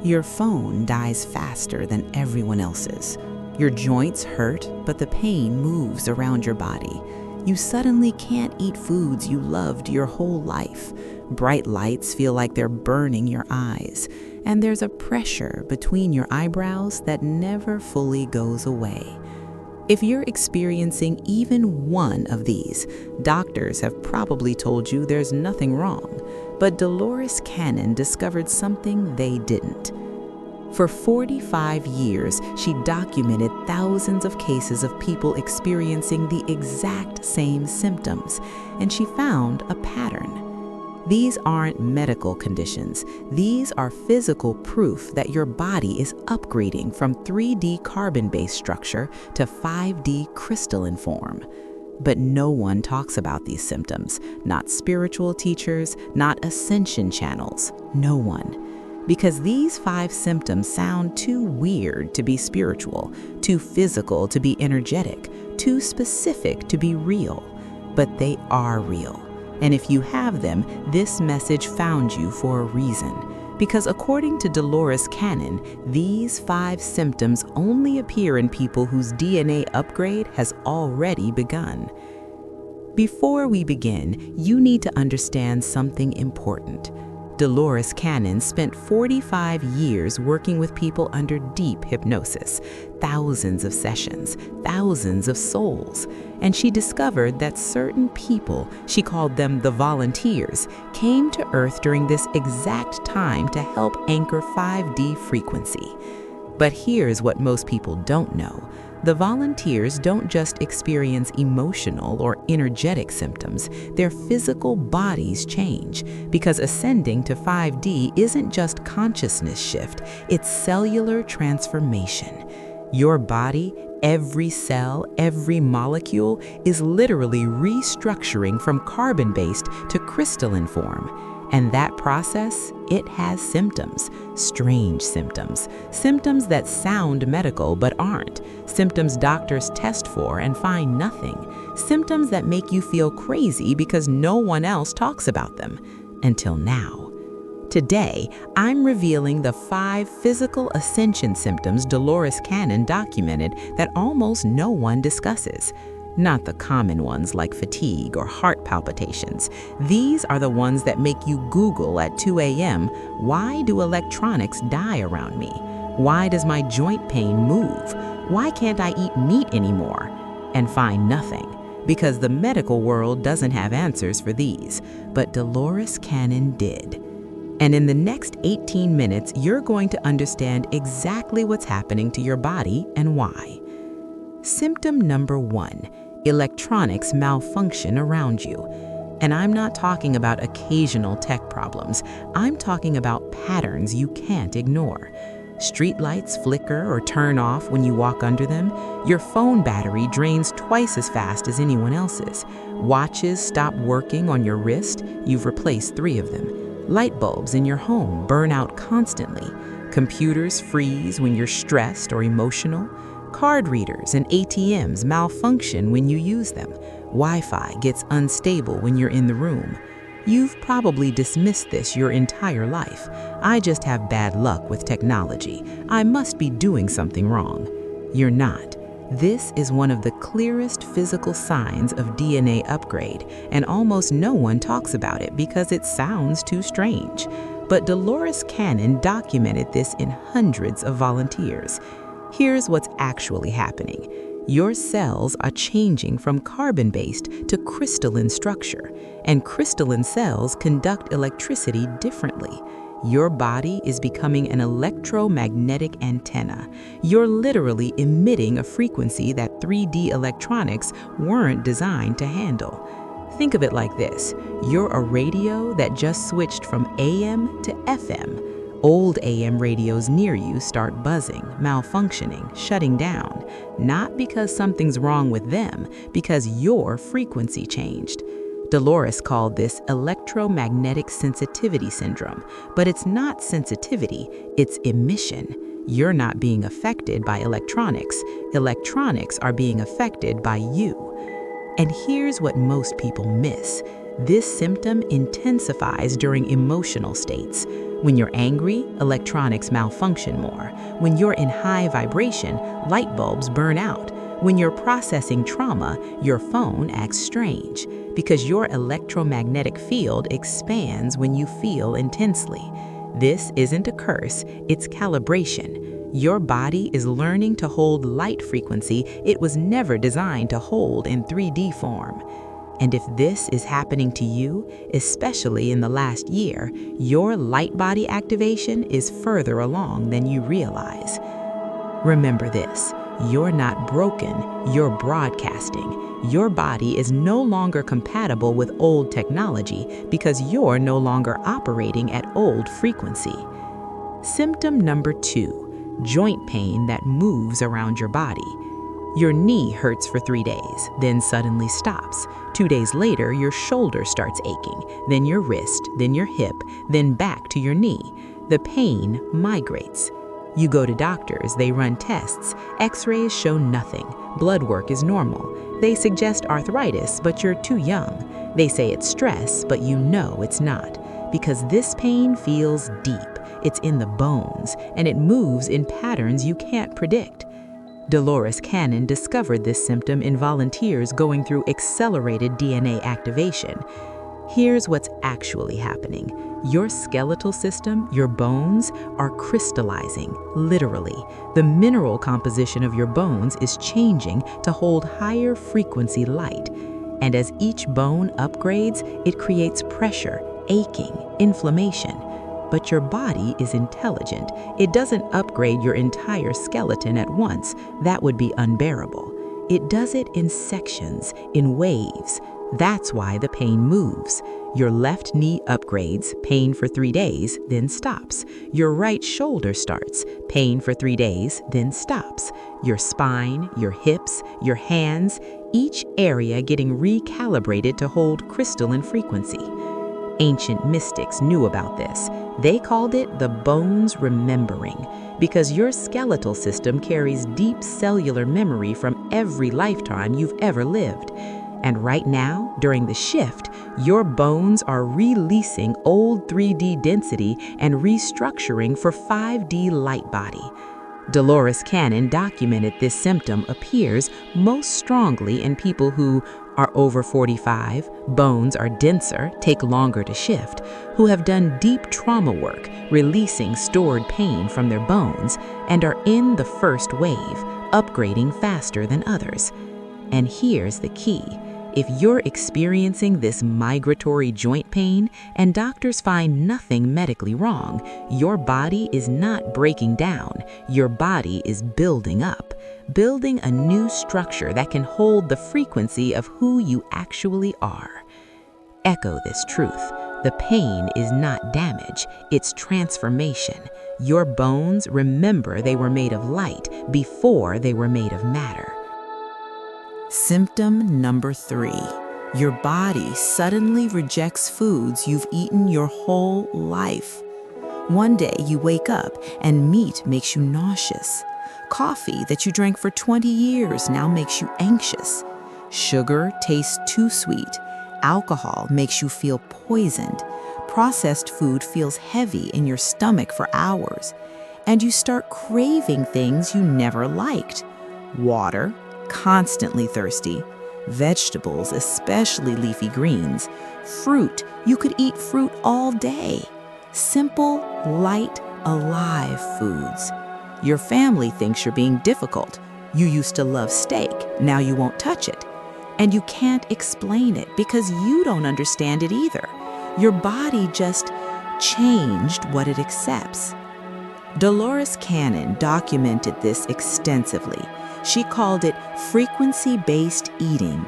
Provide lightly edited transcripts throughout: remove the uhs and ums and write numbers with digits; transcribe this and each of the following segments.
Your phone dies faster than everyone else's. Your joints hurt, but the pain moves around your body. You suddenly can't eat foods you loved your whole life. Bright lights feel like they're burning your eyes, and there's a pressure between your eyebrows that never fully goes away. If you're experiencing even one of these, doctors have probably told you there's nothing wrong, but Dolores Cannon discovered something they didn't. For 45 years, she documented thousands of cases of people experiencing the exact same symptoms, and she found a pattern. These aren't medical conditions. These are physical proof that your body is upgrading from 3D carbon-based structure to 5D crystalline form. But no one talks about these symptoms, not spiritual teachers, not Ascension channels, no one. Because these 5 symptoms sound too weird to be spiritual, too physical to be energetic, too specific to be real. But they are real. And if you have them, this message found you for a reason. Because according to Dolores Cannon, these 5 symptoms only appear in people whose DNA upgrade has already begun. Before we begin, you need to understand something important. Dolores Cannon spent 45 years working with people under deep hypnosis, thousands of sessions, thousands of souls, and she discovered that certain people, she called them the volunteers, came to Earth during this exact time to help anchor 5D frequency. But here's what most people don't know. The volunteers don't just experience emotional or energetic symptoms, their physical bodies change, because ascending to 5D isn't just consciousness shift, it's cellular transformation. Your body, every cell, every molecule is literally restructuring from carbon-based to crystalline form. And that process, it has symptoms, strange symptoms, symptoms that sound medical but aren't, symptoms doctors test for and find nothing, symptoms that make you feel crazy because no one else talks about them, until now. Today, I'm revealing the 5 physical ascension symptoms Dolores Cannon documented that almost no one discusses. Not the common ones like fatigue or heart palpitations. These are the ones that make you Google at 2 a.m., why do electronics die around me? Why does my joint pain move? Why can't I eat meat anymore? And find nothing, because the medical world doesn't have answers for these, but Dolores Cannon did. And in the next 18 minutes, you're going to understand exactly what's happening to your body and why. Symptom number 1. Electronics malfunction around you. And I'm not talking about occasional tech problems. I'm talking about patterns you can't ignore. Street lights flicker or turn off when you walk under them. Your phone battery drains twice as fast as anyone else's. Watches stop working on your wrist. You've replaced 3 of them. Light bulbs in your home burn out constantly. Computers freeze when you're stressed or emotional. Card readers and ATMs malfunction when you use them. Wi-Fi gets unstable when you're in the room. You've probably dismissed this your entire life. I just have bad luck with technology. I must be doing something wrong. You're not. This is one of the clearest physical signs of DNA upgrade, and almost no one talks about it because it sounds too strange. But Dolores Cannon documented this in hundreds of volunteers. Here's what's actually happening. Your cells are changing from carbon-based to crystalline structure, and crystalline cells conduct electricity differently. Your body is becoming an electromagnetic antenna. You're literally emitting a frequency that 3D electronics weren't designed to handle. Think of it like this. You're a radio that just switched from AM to FM. Old AM radios near you start buzzing, malfunctioning, shutting down, not because something's wrong with them, because your frequency changed. Dolores called this electromagnetic sensitivity syndrome, but it's not sensitivity, it's emission. You're not being affected by electronics. Electronics are being affected by you. And here's what most people miss. This symptom intensifies during emotional states. When you're angry, electronics malfunction more. When you're in high vibration, light bulbs burn out. When you're processing trauma, your phone acts strange because your electromagnetic field expands when you feel intensely. This isn't a curse, it's calibration. Your body is learning to hold light frequency it was never designed to hold in 3D form. And if this is happening to you, especially in the last year, your light body activation is further along than you realize. Remember this, you're not broken, you're broadcasting. Your body is no longer compatible with old technology because you're no longer operating at old frequency. Symptom number 2, joint pain that moves around your body. Your knee hurts for 3 days, then suddenly stops. 2 days later, your shoulder starts aching, then your wrist, then your hip, then back to your knee. The pain migrates. You go to doctors, they run tests, x-rays show nothing, blood work is normal. They suggest arthritis, but you're too young. They say it's stress, but you know it's not. Because this pain feels deep, it's in the bones, and it moves in patterns you can't predict. Dolores Cannon discovered this symptom in volunteers going through accelerated DNA activation. Here's what's actually happening. Your skeletal system, your bones, are crystallizing, literally. The mineral composition of your bones is changing to hold higher frequency light. And as each bone upgrades, it creates pressure, aching, inflammation. But your body is intelligent. It doesn't upgrade your entire skeleton at once. That would be unbearable. It does it in sections, in waves. That's why the pain moves. Your left knee upgrades, pain for 3 days, then stops. Your right shoulder starts, pain for 3 days, then stops. Your spine, your hips, your hands, each area getting recalibrated to hold crystalline frequency. Ancient mystics knew about this. They called it the bones remembering, because your skeletal system carries deep cellular memory from every lifetime you've ever lived. And right now, during the shift, your bones are releasing old 3D density and restructuring for 5D light body. Dolores Cannon documented this symptom appears most strongly in people who are over 45, bones are denser, take longer to shift, who have done deep trauma work, releasing stored pain from their bones, and are in the first wave, upgrading faster than others. And here's the key. If you're experiencing this migratory joint pain and doctors find nothing medically wrong, your body is not breaking down. Your body is building up, building a new structure that can hold the frequency of who you actually are. Echo this truth. The pain is not damage, it's transformation. Your bones remember they were made of light before they were made of matter. Symptom number 3. Your body suddenly rejects foods you've eaten your whole life. One day you wake up and meat makes you nauseous. Coffee that you drank for 20 years now makes you anxious. Sugar tastes too sweet. Alcohol makes you feel poisoned. Processed food feels heavy in your stomach for hours. And you start craving things you never liked. Water, constantly thirsty. Vegetables, especially leafy greens. Fruit, you could eat fruit all day. Simple, light, alive foods. Your family thinks you're being difficult. You used to love steak, now you won't touch it. And you can't explain it because you don't understand it either. Your body just changed what it accepts. Dolores Cannon documented this extensively. She called it frequency-based eating.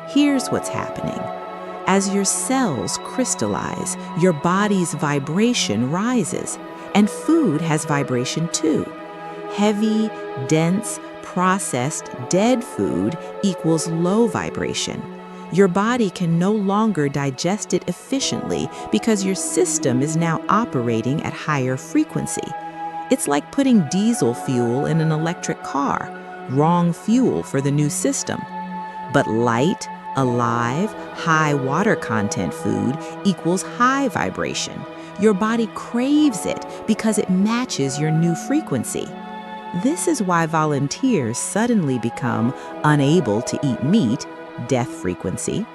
Here's what's happening. As your cells crystallize, your body's vibration rises, and food has vibration too. Heavy, dense, processed, dead food equals low vibration. Your body can no longer digest it efficiently because your system is now operating at higher frequency. It's like putting diesel fuel in an electric car. Wrong fuel for the new system. But light, A live, high water content food equals high vibration. Your body craves it because it matches your new frequency. This is why volunteers suddenly become unable to eat meat, death frequency,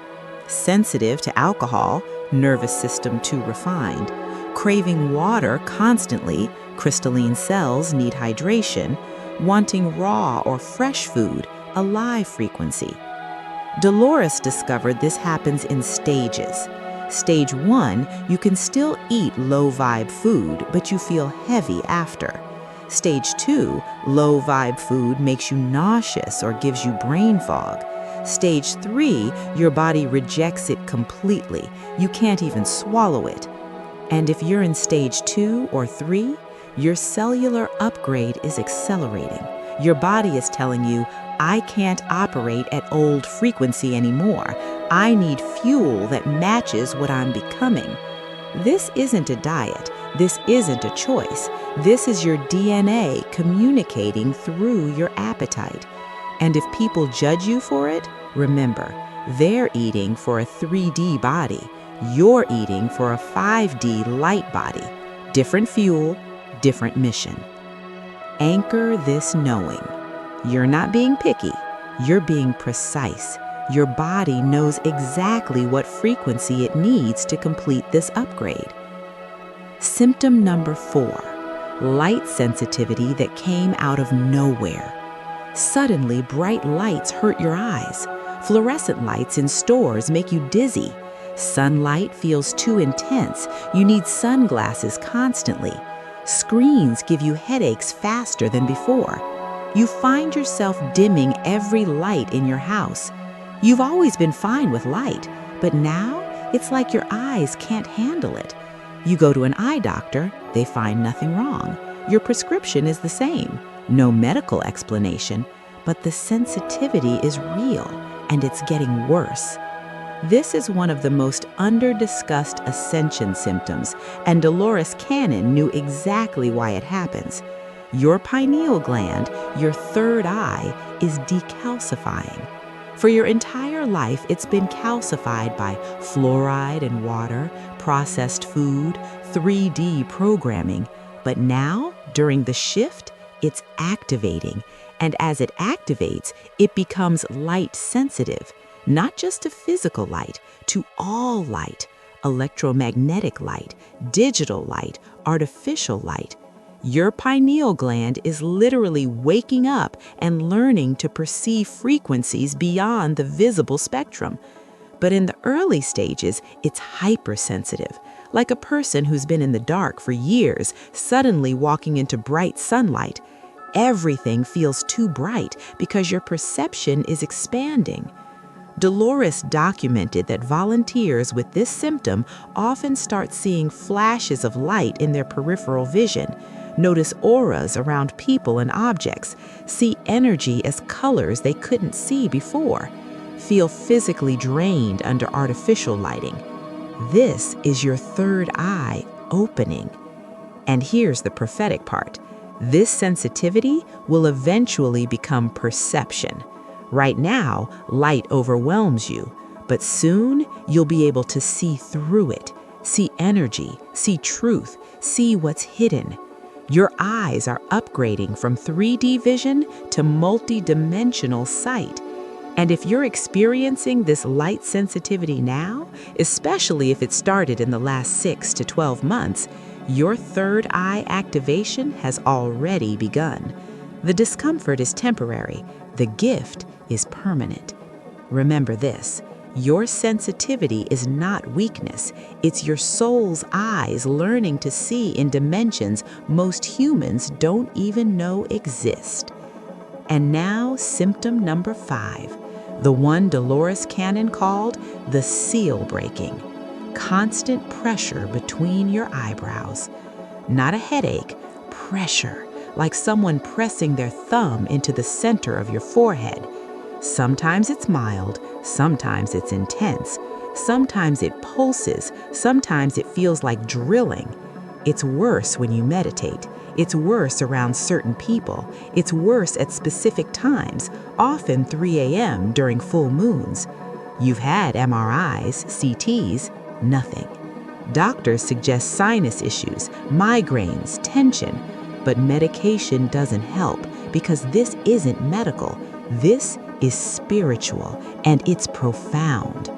sensitive to alcohol, nervous system too refined, craving water constantly, crystalline cells need hydration, wanting raw or fresh food, a live frequency. Dolores discovered this happens in stages. Stage 1, you can still eat low-vibe food, but you feel heavy after. Stage 2, low-vibe food makes you nauseous or gives you brain fog. Stage 3, your body rejects it completely. You can't even swallow it. And if you're in stage 2 or 3, your cellular upgrade is accelerating. Your body is telling you, I can't operate at old frequency anymore. I need fuel that matches what I'm becoming. This isn't a diet. This isn't a choice. This is your DNA communicating through your appetite. And if people judge you for it, remember, they're eating for a 3D body. You're eating for a 5D light body. Different fuel, different mission. Anchor this knowing. You're not being picky. You're being precise. Your body knows exactly what frequency it needs to complete this upgrade. Symptom number 4, light sensitivity that came out of nowhere. Suddenly, bright lights hurt your eyes. Fluorescent lights in stores make you dizzy. Sunlight feels too intense. You need sunglasses constantly. Screens give you headaches faster than before. You find yourself dimming every light in your house. You've always been fine with light, but now it's like your eyes can't handle it. You go to an eye doctor, they find nothing wrong. Your prescription is the same. No medical explanation, but the sensitivity is real, and it's getting worse. This is one of the most under-discussed Ascension symptoms, and Dolores Cannon knew exactly why it happens. Your pineal gland, your third eye, is decalcifying. For your entire life, it's been calcified by fluoride and water, processed food, 3D programming. But now, during the shift, it's activating. And as it activates, it becomes light sensitive, not just to physical light, to all light, electromagnetic light, digital light, artificial light. Your pineal gland is literally waking up and learning to perceive frequencies beyond the visible spectrum. But in the early stages, it's hypersensitive, like a person who's been in the dark for years, suddenly walking into bright sunlight. Everything feels too bright because your perception is expanding. Dolores documented that volunteers with this symptom often start seeing flashes of light in their peripheral vision, notice auras around people and objects, see energy as colors they couldn't see before, feel physically drained under artificial lighting. This is your third eye opening. And here's the prophetic part. This sensitivity will eventually become perception. Right now, light overwhelms you, but soon you'll be able to see through it, see energy, see truth, see what's hidden. Your eyes are upgrading from 3D vision to multi-dimensional sight. And if you're experiencing this light sensitivity now, especially if it started in the last 6 to 12 months, your third eye activation has already begun. The discomfort is temporary. The gift is permanent. Remember this, your sensitivity is not weakness. It's your soul's eyes learning to see in dimensions most humans don't even know exist. And now, symptom number 5, the one Dolores Cannon called the seal breaking. Constant pressure between your eyebrows. Not a headache, pressure, like someone pressing their thumb into the center of your forehead. Sometimes it's mild, sometimes it's intense, sometimes it pulses, sometimes it feels like drilling. It's worse when you meditate. It's worse around certain people. It's worse at specific times, often 3 a.m. during full moons. You've had MRIs, CTs, nothing. Doctors suggest sinus issues, migraines, tension, but medication doesn't help because this isn't medical. This is spiritual, and it's profound.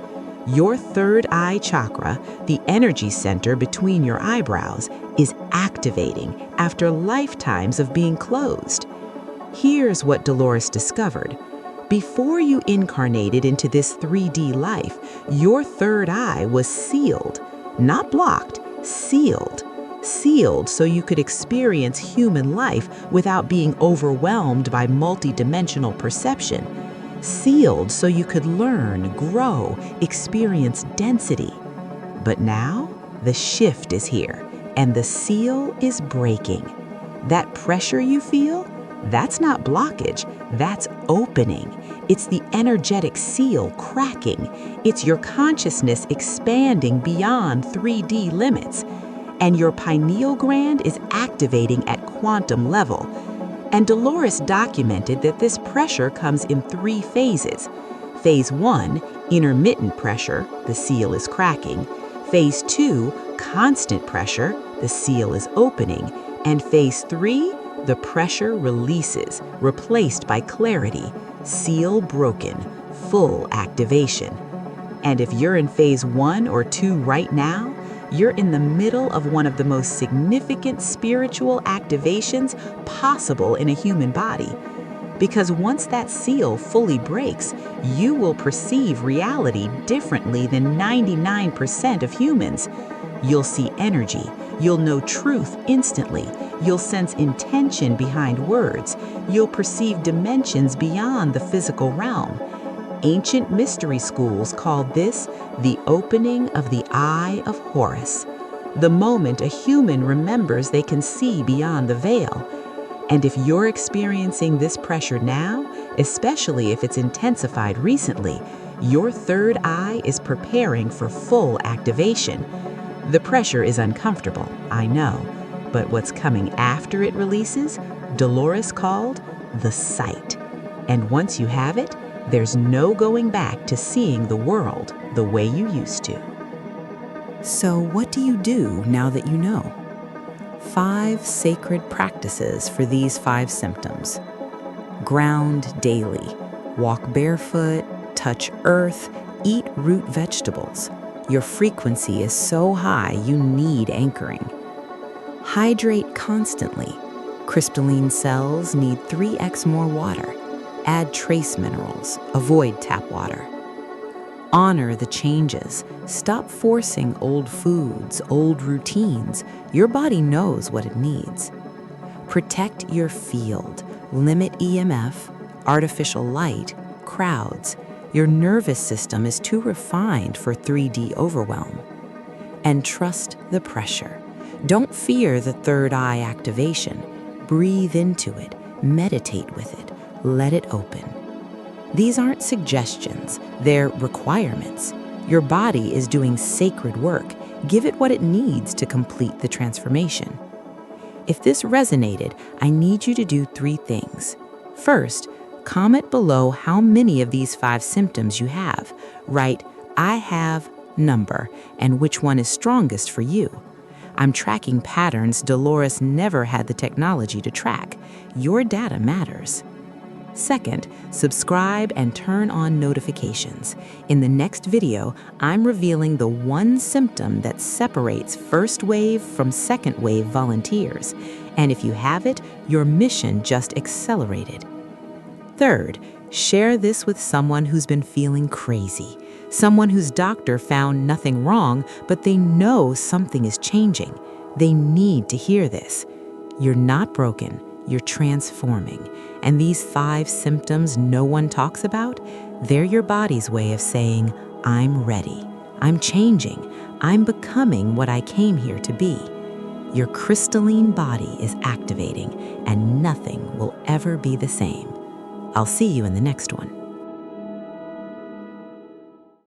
Your third eye chakra, the energy center between your eyebrows, is activating after lifetimes of being closed. Here's what Dolores discovered. Before you incarnated into this 3D life, your third eye was sealed, not blocked, sealed. Sealed so you could experience human life without being overwhelmed by multidimensional perception. Sealed so you could learn, grow, experience density. But now, the shift is here, and the seal is breaking. That pressure you feel? That's not blockage, that's opening. It's the energetic seal cracking. It's your consciousness expanding beyond 3D limits. And your pineal gland is activating at quantum level. And Dolores documented that this pressure comes in 3 phases. Phase 1, intermittent pressure, the seal is cracking. Phase 2, constant pressure, the seal is opening. And phase 3, the pressure releases, replaced by clarity, seal broken, full activation. And if you're in phase 1 or 2 right now, you're in the middle of one of the most significant spiritual activations possible in a human body. Because once that seal fully breaks, you will perceive reality differently than 99% of humans. You'll see energy. You'll know truth instantly. You'll sense intention behind words. You'll perceive dimensions beyond the physical realm. Ancient mystery schools called this the opening of the eye of Horus, the moment a human remembers they can see beyond the veil. And if you're experiencing this pressure now, especially if it's intensified recently, your third eye is preparing for full activation. The pressure is uncomfortable, I know, but what's coming after it releases, Dolores called the sight. And once you have it, there's no going back to seeing the world the way you used to. So what do you do now that you know? 5 sacred practices for these 5 symptoms. Ground daily. Walk barefoot, touch earth, eat root vegetables. Your frequency is so high you need anchoring. Hydrate constantly. Crystalline cells need 3x more water. Add trace minerals. Avoid tap water. Honor the changes. Stop forcing old foods, old routines. Your body knows what it needs. Protect your field. Limit EMF, artificial light, crowds. Your nervous system is too refined for 3D overwhelm. And trust the pressure. Don't fear the third eye activation. Breathe into it. Meditate with it. Let it open. These aren't suggestions, they're requirements. Your body is doing sacred work. Give it what it needs to complete the transformation. If this resonated, I need you to do 3 things. First, comment below how many of these 5 symptoms you have. Write, I have number, and which one is strongest for you. I'm tracking patterns Dolores never had the technology to track. Your data matters. Second, subscribe and turn on notifications. In the next video, I'm revealing the one symptom that separates first wave from second wave volunteers. And if you have it, your mission just accelerated. Third, share this with someone who's been feeling crazy. Someone whose doctor found nothing wrong, but they know something is changing. They need to hear this. You're not broken. You're transforming. And these 5 symptoms no one talks about, they're your body's way of saying, I'm ready. I'm changing. I'm becoming what I came here to be. Your crystalline body is activating, and nothing will ever be the same. I'll see you in the next one.